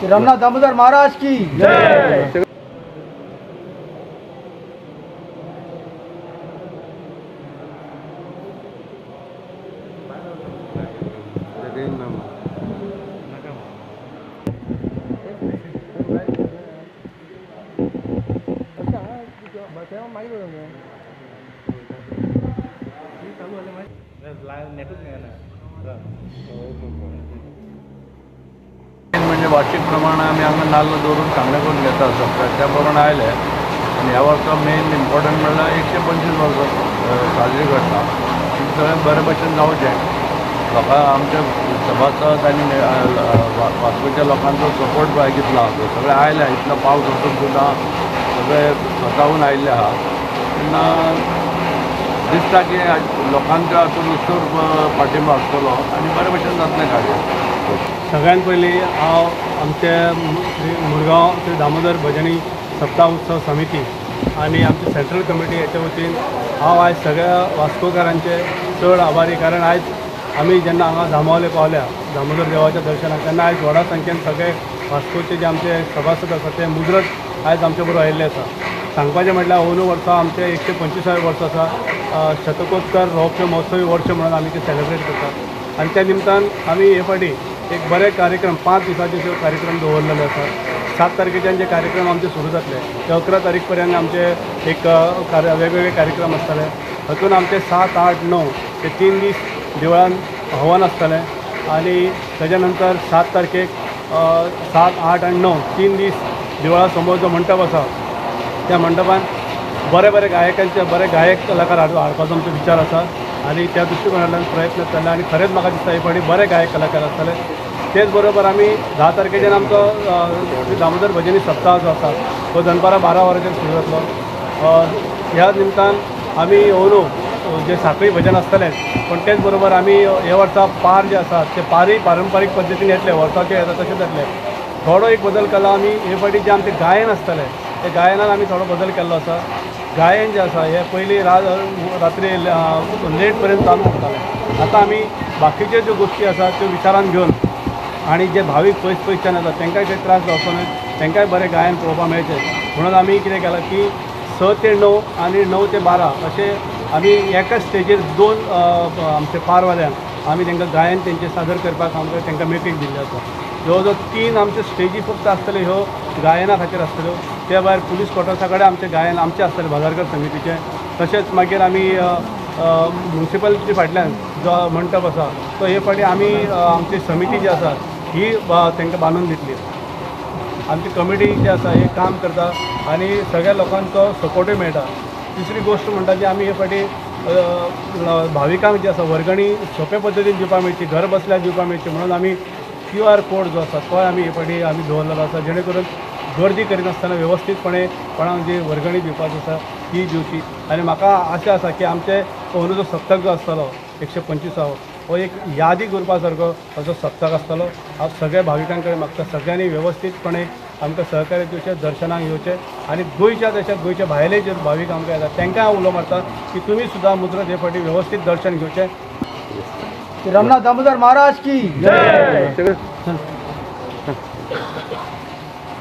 रामनाथ दामोदर महाराज की जय। म्हणजे वार्षिक प्रमाणे आम्ही हांगा नाल्ल दवरून सांगणे करून घेता सगळ्या त्या प्रमाणे आयले आनी ह्या वर्सा मेन इम्पॉर्टंट म्हणल्यार 125 वर्सां साजरी करता सगळें बरे भशेन जावचें लोकां आमच्या सभासद आनी वास्कोच्या लोकांचो सपोर्ट जाय घेतला सगळे आयले इतलो पावस वचून सुद्दां सगळे स्वताहून आयिल्ले आहा तेन्ना दिसता की लोकांच्या हातूंत उत्सव पाठिंबो आसतलो आनी बरे भशेन जातलें कार्य। सगळ्यात पयलीं हांव आमचे मुरगांव श्री दामोदर भजनी सप्ताह उत्सव समिती आनी आमची सेंट्रल कमिटी हेच्या वतीन हांव आयज सगळ्या वास्कोकारांचे चड आभारी कारण आयज आमी जेन्ना हांगा जामावले पावल्या दामोदर देवाच्या दर्शनाक तेन्ना आयज व्हडा संख्येन सगळे वास्कोचे जे आमचे सभासद आसा ते मुजरत आयज आमचे बरोबर आयिल्ले आसा। सांगपाचें म्हटल्यार अंदू वर्सा आमचे 125वें वर्स आसा शतकोत्तर रौप्य महोत्सवी वर्ष म्हणून आमी ते सेलिब्रेट करतात आनी त्या निमतान आमी हे फावटी एक बरे कार्यक्रम 5 दिसांचे कार्यक्रम दवरलेले आसात। 7 तारखेच्यान जे कार्यक्रम आमचे सुरू जातले ते 11 तारीख पर्यंत आमचे एक वेगवेगळे कार्यक्रम आसतले हातून आमचे 7, 8, 9 ते 3 दीस देवळान हवन आसतलें आनी तेच्या नंतर 7 तारखेक 7, 8 आनी 9 3 दीस देवळा समोर जो मंडप आसा त्या मंडपान बरे गायकांचे बरे गायक कलाकार हाडपाचो आमचो विचार आसा आनी त्या दृश्टिकोनांतल्यान प्रयत्न केला आनी खरेंच म्हाका दिसता हे फावटी बरे गायक कलाकार आसतले। तेच बरोबर आमी 10 तारखेच्यान आमचो दामोदर भजनी सप्ताह जो आसा तो दनपारां 12 वरांचेर सुरू जातलो। ह्या निमतान आमी अंदू जे साखळी भजन आसतलें पण तेच बरोबर आमी हे वर्सा पार जे आसात ते पारय पारंपारीक पद्दतीन येतले वर्साचे येता तशें जातले। थोडो एक बदल केला आमी हे फावटी जे आमचें गायन आसतलें ते गायनान आमी थोडो बदल केल्लो आसा। गायन जे आसा हे पयलीं रात्री लेट पर्यंत चालू उरतालें आतां आमी बाकीच्यो ज्यो गोश्टी आसात त्यो विचारान घेवन आनी जे भावीक पयसच्यान येतात तांकांय काही त्रास जावचो न्हय तांकांय बरें गायन पळोवपाक मेळचें म्हणून आमी कितें केलां की 6 ते 9 आनी 9 ते 12 अशें आमी एकाच स्टेजीर 2 आमचे पारवाल्यांक आमी तांकां गायन तेंचें सादर करपाक आमकां तांकां मेकळीक दिल्ली आसा। जवळ जवळ 3 आमचे स्टेजी फक्त आसतल्यो ह्यो गायना खातीर आसतल्यो त्या भायर पुलीस क्वॉर्टर्सा कडेन आमचे गायन आमचें आसतलें बाजारकर समितीचें तशेंच मागीर आमी म्युनिसिपालिटी फाटल्यान जो मंडप आसा तो हे फावटी आमी आमची समिती जी आसा ही तांकां बांदून दितली। आमची कमिटी जी आसा हे काम करता आनी सगळ्या लोकांचो सपोर्टूय मेळटा। तिसरी गोश्ट म्हणटा जी आमी हे फावटी भाविकांक जी आसा वर्गणी सोंपे पद्दतीन दिवपाक मेळची घर बसल्यार दिवपाक मेळची म्हणून आमी QR कोड जो आसा तो आमी हे फावटी आमी दवरलेलो आसा जेणे करून गर्दी करिनासतना वेवस्थीतपणे कोणाक जी वर्गणी दिवपाची आसा ती दिवची। आनी म्हाका आशा आसा की आमचे अंदूचो सप्तक जो आसतलो 125 हो एक यादी उरपा सारको असो सप्तक आसतलो। हांव सगळ्या भाविकां कडेन मागता सगळ्यांनी वेवस्थीतपणे आमकां सहकार्य दिवचें दर्शनाक येवचें आनी गोंयच्या तशेंच गोंयच्या भायले जे भावीक आमकां येतात तांकां हांव उलो मारता की तुमी सुद्दां मुजरत हे फावटी वेवस्थीत दर्शन घेवचें। रामनाथ दामोदर महाराज की जय।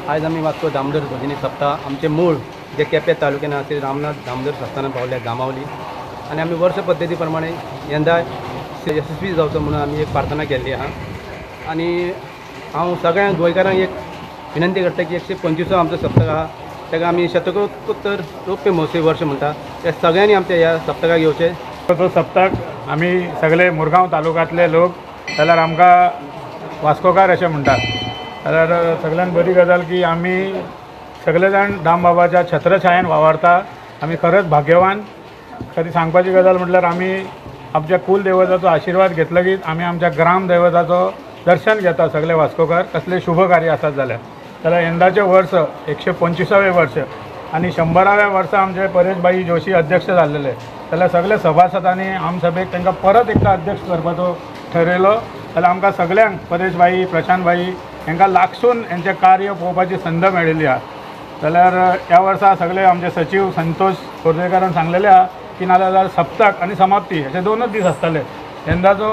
आज आमी वास्को दामोदर भजनी सप्ताह आमचे मूळ जे केपें तालुक्यान आसा ते रामनाथ दामोदर संस्थानान पावल्या गामावली आनी आमी वर्स पद्दती प्रमाणे यंदा यशस्वी जावचो म्हणून आमी एक प्रार्थना केल्ली आहा आनी हांव सगळ्या गोंयकारांक एक विनंती करता की 125 आमचो सप्तक आहा ताका आमी शतकोत्तर रौप्य महोत्सवी वर्ष म्हणटा ते सगळ्यांनी आमच्या ह्या सप्तकाक येवचें। तो सप्तक आमी सगळे मुरगांव तालुक्यांतले लोक जाल्यार आमकां वास्कोकार अशें म्हणटात जाल्यार सगळ्यान बरी गजाल की आमी सगळे जाण दामबाबाच्या छत्रछायेन वावरता आमी खरेंच भाग्यवान। खरी सांगपाची गजाल म्हटल्यार आमी आमच्या कुल देवताचो आशिर्वाद घेतलो आमी आमच्या ग्राम देवताचो दर्शन घेता सगळे वास्कोकार कसले शुभ कार्य आसात जाल्यार यंदाचें वर्स 125वें वर्ष आनी 100व्या वर्सा आमचे परेशभाई जोशी अध्यक्ष जाल्लेले जाल्यार सगळे सभासदांनी आमसभेक तांकां परत एकदा अध्यक्ष करपाचो ठरयलो जाल्यार आमकां सगळ्यांक परेशभाई प्रशांतभाई हांकां लागसून हेंचें कार्य पळोवपाची संद मेळिल्ली आहा। जाल्यार ह्या वर्सा सगळे आमचे सचिव संतोष कोर्जेकारान सांगलेले आहा की नाजाल्यार सप्तक आनी समाप्ती अशे दोनच दीस आसताले. यंदाचो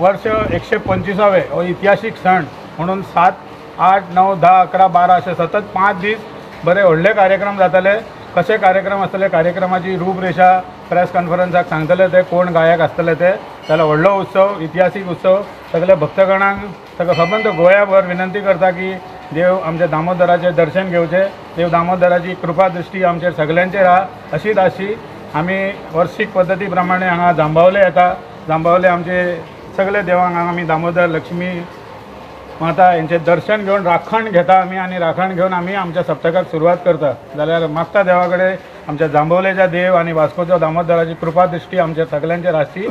वर्ष 125वे हो इतिहासीक सण म्हणून 7, 8, 9, 10, 11, 12 असे सतत 5 दीस बरे व्हडले कार्यक्रम जाताले. कसे कार्यक्रम आसतले, कार्यक्रमाची रूपरेषा प्रेस कॉन्फरन्साक सांगतले ते, कोण गायक आसतले ते. जाल्यार व्हडलो उत्सव, इतिहासीक उत्सव. सगळे भक्तगणांक सगळं सबंद गोंयभर विनंती करता की देव आमच्या दामोदराचे दर्शन घेवचे. देव दामोदराची कृपा दृष्टी आमचेर सगळ्यांचेर आहा अशीच आशी. आमी वर्शीक पद्दती प्रमाणे हांगा जांबावले येता. जांबावले आमचे सगळे देवांक हांगा आमी दामोदर, लक्ष्मी माता यांचे दर्शन घेवन राखण घेता आमी, आनी राखण घेवन आमी आमच्या सप्तकाक सुरवात करता. जाल्यार मागता देवा कडेन आमच्या जांबावलेच्या देव आनी वास्कोच्या दामोदराची कृपा दृष्टी आमच्या सगळ्यांचेर आसची.